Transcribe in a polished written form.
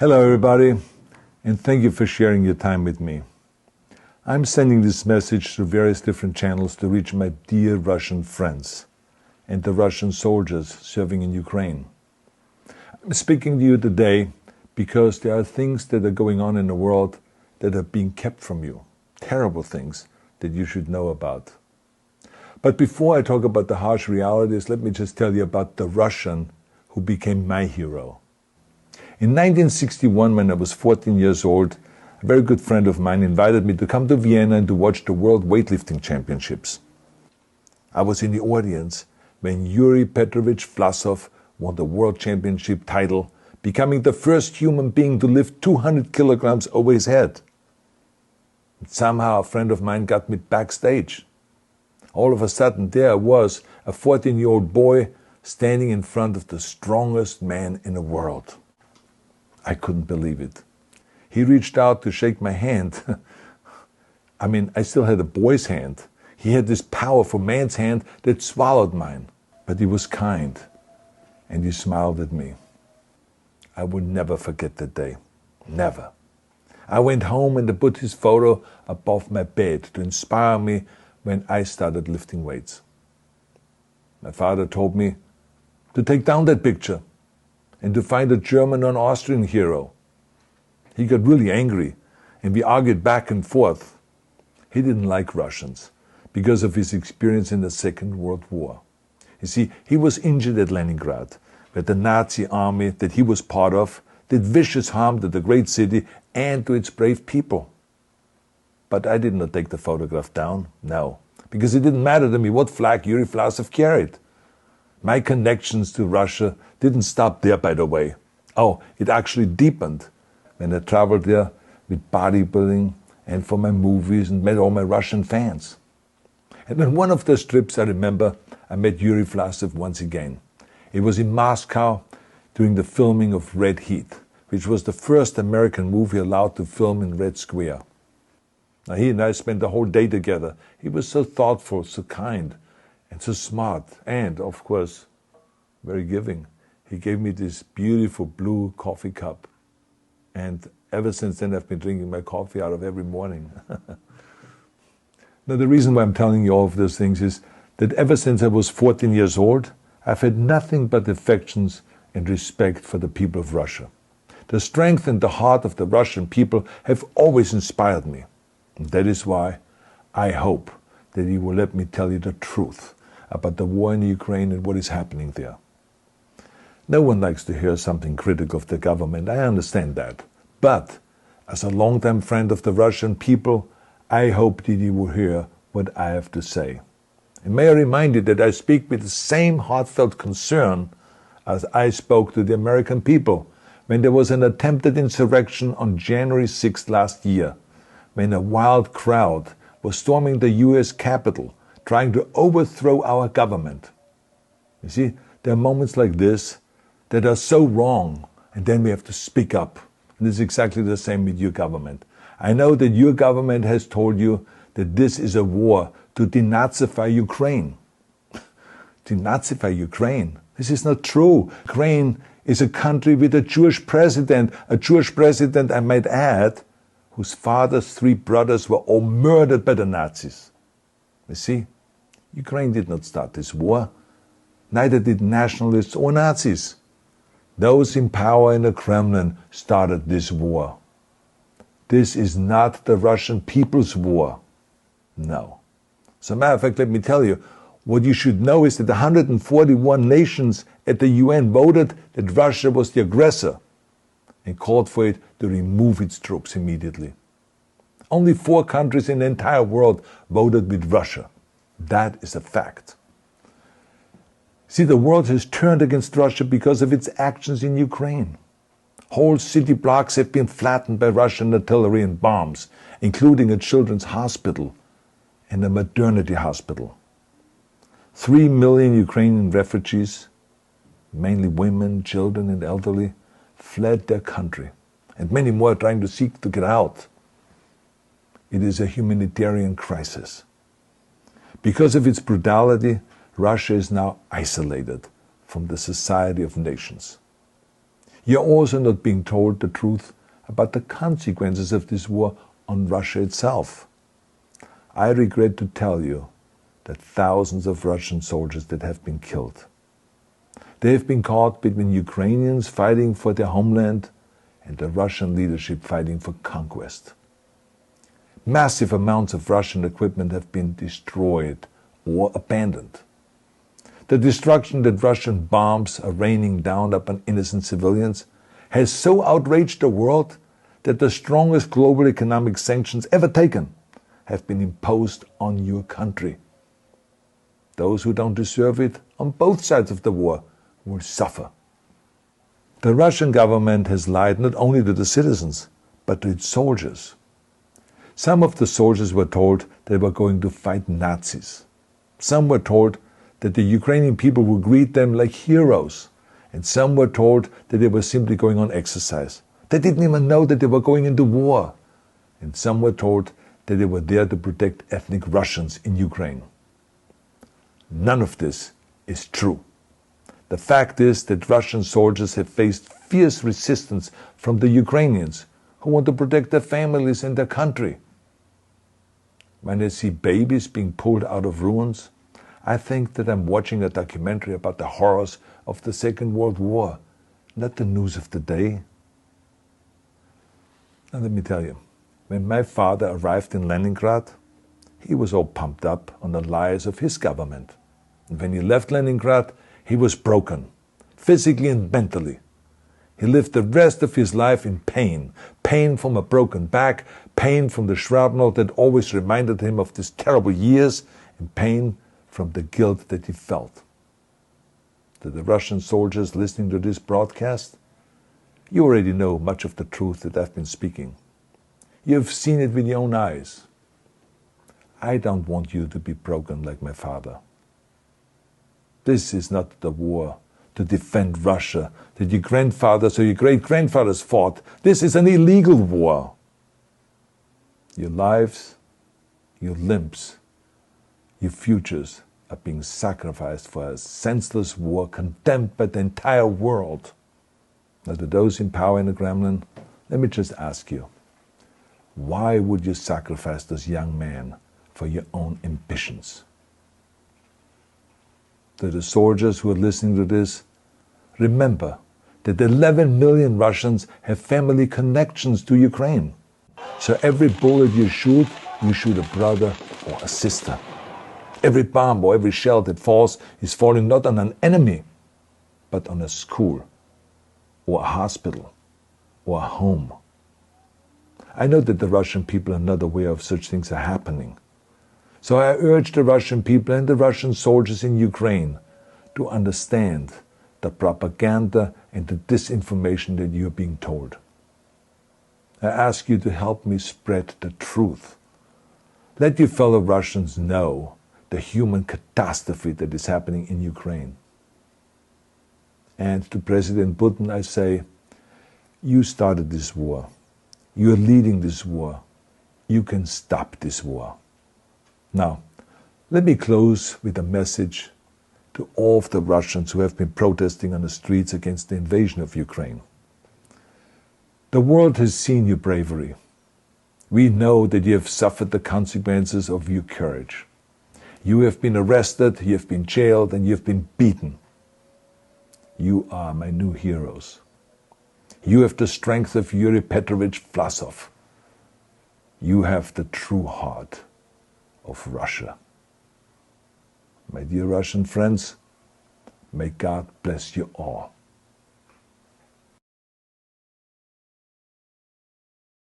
Hello everybody, and thank you for sharing your time with me. I'm sending this message through various different channels to reach my dear Russian friends and the Russian soldiers serving in Ukraine. I'm speaking to you today because there are things that are going on in the world that are being kept from you, terrible things that you should know about. But before I talk about the harsh realities, let me just tell you about the Russian who became my hero. In 1961, when I was 14 years old, a very good friend of mine invited me to come to Vienna and to watch the World Weightlifting Championships. I was in the audience when Yuri Petrovich Vlasov won the World Championship title, becoming the first human being to lift 200 kilograms over his head. And somehow a friend of mine got me backstage. All of a sudden there I was, a 14-year-old boy, standing in front of the strongest man in the world. I couldn't believe it. He reached out to shake my hand. I still had a boy's hand. He had this powerful man's hand that swallowed mine. But he was kind, and he smiled at me. I will never forget that day. Never. I went home and I put his photo above my bed to inspire me when I started lifting weights. My father told me to take down that picture and to find a German or an Austrian hero. He got really angry, and we argued back and forth. He didn't like Russians because of his experience in the Second World War. You see, he was injured at Leningrad, where the Nazi army that he was part of did vicious harm to the great city and to its brave people. But I did not take the photograph down, no, because it didn't matter to me what flag Yuri Vlasov carried. My connections to Russia didn't stop there, by the way. Oh, it actually deepened when I traveled there with bodybuilding and for my movies and met all my Russian fans. And on one of those trips, I remember, I met Yuri Vlasov once again. It was in Moscow during the filming of Red Heat, which was the first American movie allowed to film in Red Square. Now, he and I spent the whole day together. He was so thoughtful, so kind, and so smart, and, of course, very giving. He gave me this beautiful blue coffee cup. And ever since then, I've been drinking my coffee out of every morning. Now, the reason why I'm telling you all of those things is that ever since I was 14 years old, I've had nothing but affections and respect for the people of Russia. The strength and the heart of the Russian people have always inspired me. And that is why I hope that you will let me tell you the truth about the war in Ukraine and what is happening there. No one likes to hear something critical of the government, I understand that. But as a longtime friend of the Russian people, I hope that you will hear what I have to say. And may I remind you that I speak with the same heartfelt concern as I spoke to the American people when there was an attempted insurrection on January 6th last year, when a wild crowd was storming the US Capitol, trying to overthrow our government. You see, there are moments like this that are so wrong, and then we have to speak up. And it's exactly the same with your government. I know that your government has told you that this is a war to denazify Ukraine. Denazify Ukraine? This is not true. Ukraine is a country with a Jewish president, I might add, whose father's 3 brothers were all murdered by the Nazis. You see, Ukraine did not start this war. Neither did nationalists or Nazis. Those in power in the Kremlin started this war. This is not the Russian people's war. No. As a matter of fact, let me tell you, what you should know is that 141 nations at the UN voted that Russia was the aggressor and called for it to remove its troops immediately. Only 4 countries in the entire world voted with Russia. That is a fact. See, the world has turned against Russia because of its actions in Ukraine. Whole city blocks have been flattened by Russian artillery and bombs, including a children's hospital and a maternity hospital. 3 million Ukrainian refugees, mainly women, children, and elderly, fled their country, and many more are trying to seek to get out. It is a humanitarian crisis. Because of its brutality, Russia is now isolated from the society of nations. You're also not being told the truth about the consequences of this war on Russia itself. I regret to tell you that thousands of Russian soldiers that have been killed. They have been caught between Ukrainians fighting for their homeland and the Russian leadership fighting for conquest. Massive amounts of Russian equipment have been destroyed or abandoned. The destruction that Russian bombs are raining down upon innocent civilians has so outraged the world that the strongest global economic sanctions ever taken have been imposed on your country. Those who don't deserve it on both sides of the war will suffer. The Russian government has lied not only to the citizens, but to its soldiers. Some of the soldiers were told they were going to fight Nazis. Some were told that the Ukrainian people would greet them like heroes, and some were told that they were simply going on exercise. They didn't even know that they were going into war. And some were told that they were there to protect ethnic Russians in Ukraine. None of this is true. The fact is that Russian soldiers have faced fierce resistance from the Ukrainians who want to protect their families and their country. When I see babies being pulled out of ruins, I think that I'm watching a documentary about the horrors of the Second World War, not the news of the day. And let me tell you, when my father arrived in Leningrad, he was all pumped up on the lies of his government. And when he left Leningrad, he was broken, physically and mentally. He lived the rest of his life in pain. Pain from a broken back, pain from the shrapnel that always reminded him of these terrible years, and pain from the guilt that he felt. To the Russian soldiers listening to this broadcast, you already know much of the truth that I've been speaking. You've seen it with your own eyes. I don't want you to be broken like my father. This is not the war to defend Russia that your grandfathers or your great-grandfathers fought. This is an illegal war. Your lives, your limbs, your futures are being sacrificed for a senseless war condemned by the entire world. Now, to those in power in the Kremlin, let me just ask you, why would you sacrifice those young men for your own ambitions? To the soldiers who are listening to this, remember that 11 million Russians have family connections to Ukraine. So every bullet you shoot a brother or a sister. Every bomb or every shell that falls is falling not on an enemy, but on a school, or a hospital, or a home. I know that the Russian people are not aware of such things are happening. So I urge the Russian people and the Russian soldiers in Ukraine to understand the propaganda and the disinformation that you are being told. I ask you to help me spread the truth. Let your fellow Russians know the human catastrophe that is happening in Ukraine. And to President Putin I say, you started this war. You are leading this war. You can stop this war. Now, let me close with a message to all of the Russians who have been protesting on the streets against the invasion of Ukraine. The world has seen your bravery. We know that you have suffered the consequences of your courage. You have been arrested, you have been jailed, and you have been beaten. You are my new heroes. You have the strength of Yuri Petrovich Vlasov. You have the true heart of Russia. My dear Russian friends, may God bless you all.